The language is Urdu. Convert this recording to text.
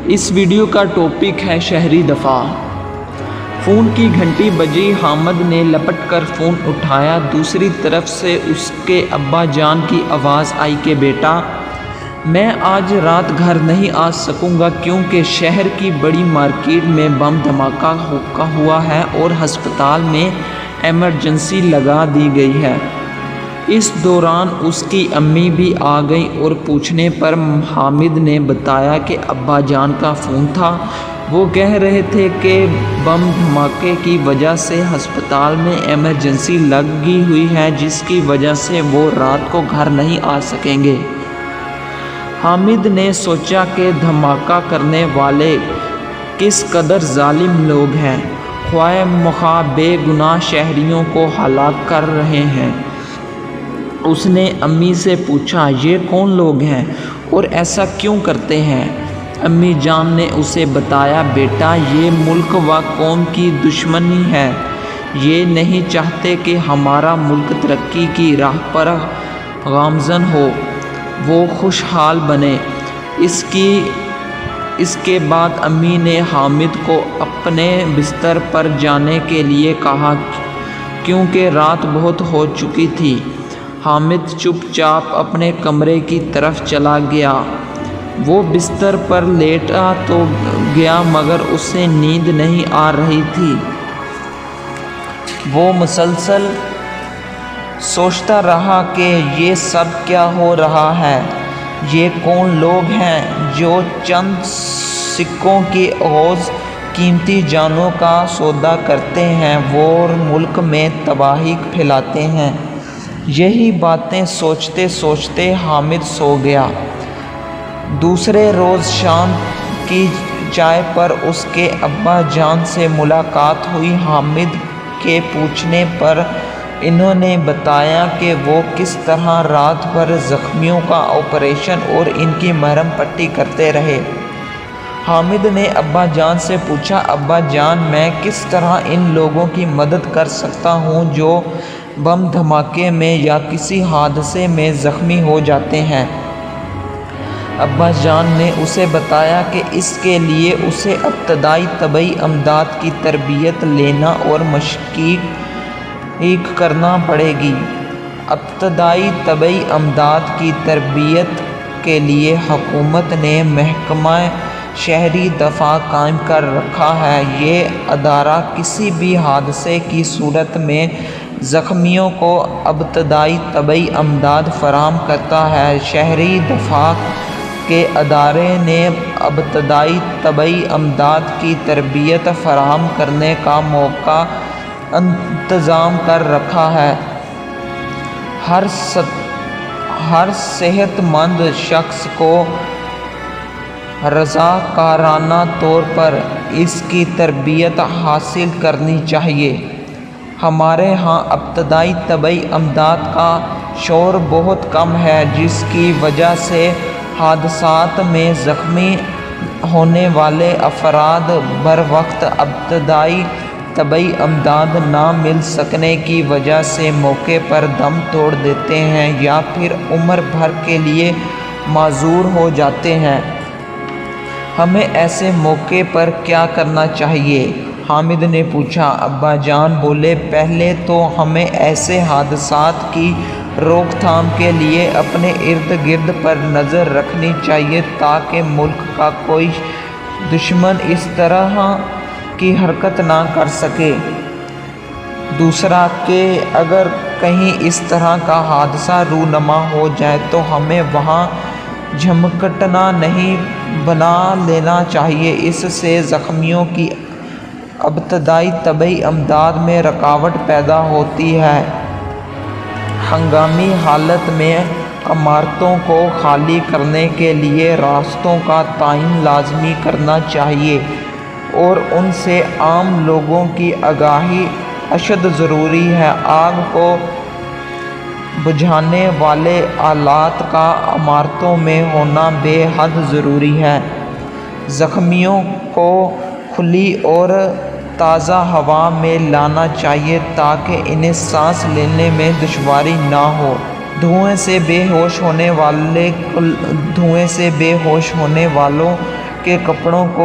اس ویڈیو کا ٹاپک ہے شہری دفاع۔ فون کی گھنٹی بجی، حامد نے لپٹ کر فون اٹھایا۔ دوسری طرف سے اس کے ابا جان کی آواز آئی کہ بیٹا، میں آج رات گھر نہیں آ سکوں گا کیونکہ شہر کی بڑی مارکیٹ میں بم دھماکہ ہوا ہے اور ہسپتال میں ایمرجنسی لگا دی گئی ہے۔ اس دوران اس کی امی بھی آ گئیں اور پوچھنے پر حامد نے بتایا کہ ابا جان کا فون تھا۔ وہ کہہ رہے تھے کہ بم دھماکے کی وجہ سے ہسپتال میں ایمرجنسی لگی ہوئی ہے، جس کی وجہ سے وہ رات کو گھر نہیں آ سکیں گے۔ حامد نے سوچا کہ دھماکہ کرنے والے کس قدر ظالم لوگ ہیں، خواہ مخواہ بے گناہ شہریوں کو ہلاک کر رہے ہیں۔ اس نے امی سے پوچھا، یہ کون لوگ ہیں اور ایسا کیوں کرتے ہیں؟ امی جان نے اسے بتایا، بیٹا یہ ملک و قوم کی دشمنی ہے۔ یہ نہیں چاہتے کہ ہمارا ملک ترقی کی راہ پر گامزن ہو، وہ خوشحال بنے۔ اس کے بعد امی نے حامد کو اپنے بستر پر جانے کے لیے کہا کیونکہ رات بہت ہو چکی تھی۔ حامد چپ چاپ اپنے کمرے کی طرف چلا گیا۔ وہ بستر پر لیٹا تو گیا مگر اسے نیند نہیں آ رہی تھی۔ وہ مسلسل سوچتا رہا کہ یہ سب کیا ہو رہا ہے، یہ کون لوگ ہیں جو چند سکوں کی عوض قیمتی جانوں کا سودا کرتے ہیں اور ملک میں تباہی پھیلاتے ہیں۔ یہی باتیں سوچتے سوچتے حامد سو گیا۔ دوسرے روز شام کی چائے پر اس کے ابا جان سے ملاقات ہوئی۔ حامد کے پوچھنے پر انہوں نے بتایا کہ وہ کس طرح رات بھر زخمیوں کا آپریشن اور ان کی مرہم پٹی کرتے رہے۔ حامد نے ابا جان سے پوچھا، ابا جان میں کس طرح ان لوگوں کی مدد کر سکتا ہوں جو بم دھماکے میں یا کسی حادثے میں زخمی ہو جاتے ہیں؟ ابا جان نے اسے بتایا کہ اس کے لیے اسے ابتدائی طبی امداد کی تربیت لینا اور مشق کرنا پڑے گی۔ ابتدائی طبی امداد کی تربیت کے لیے حکومت نے محکمہ شہری دفاع قائم کر رکھا ہے۔ یہ ادارہ کسی بھی حادثے کی صورت میں زخمیوں کو ابتدائی طبی امداد فراہم کرتا ہے۔ شہری دفاع کے ادارے نے ابتدائی طبی امداد کی تربیت فراہم کرنے کا موقع انتظام کر رکھا ہے۔ ہر صحت مند شخص کو رضاکارانہ طور پر اس کی تربیت حاصل کرنی چاہیے۔ ہمارے ہاں ابتدائی طبی امداد کا شعور بہت کم ہے، جس کی وجہ سے حادثات میں زخمی ہونے والے افراد بروقت ابتدائی طبی امداد نہ مل سکنے کی وجہ سے موقع پر دم توڑ دیتے ہیں یا پھر عمر بھر کے لیے معذور ہو جاتے ہیں۔ ہمیں ایسے موقع پر کیا کرنا چاہیے؟ حامد نے پوچھا۔ ابا جان بولے، پہلے تو ہمیں ایسے حادثات کی روک تھام کے لیے اپنے ارد گرد پر نظر رکھنی چاہیے تاکہ ملک کا کوئی دشمن اس طرح کی حرکت نہ کر سکے۔ دوسرا کہ اگر کہیں اس طرح کا حادثہ رونما ہو جائے تو ہمیں وہاں جھمکنا نہیں بنا لینا چاہیے۔ اس سے زخمیوں کی ابتدائی طبی امداد میں رکاوٹ پیدا ہوتی ہے۔ ہنگامی حالت میں عمارتوں کو خالی کرنے کے لیے راستوں کا تعین لازمی کرنا چاہیے اور ان سے عام لوگوں کی آگاہی اشد ضروری ہے۔ آگ کو بجھانے والے آلات کا عمارتوں میں ہونا بے حد ضروری ہے۔ زخمیوں کو کھلی اور تازہ ہوا میں لانا چاہیے تاکہ انہیں سانس لینے میں دشواری نہ ہو۔ دھوئیں سے بے ہوش ہونے والوں کے کپڑوں کو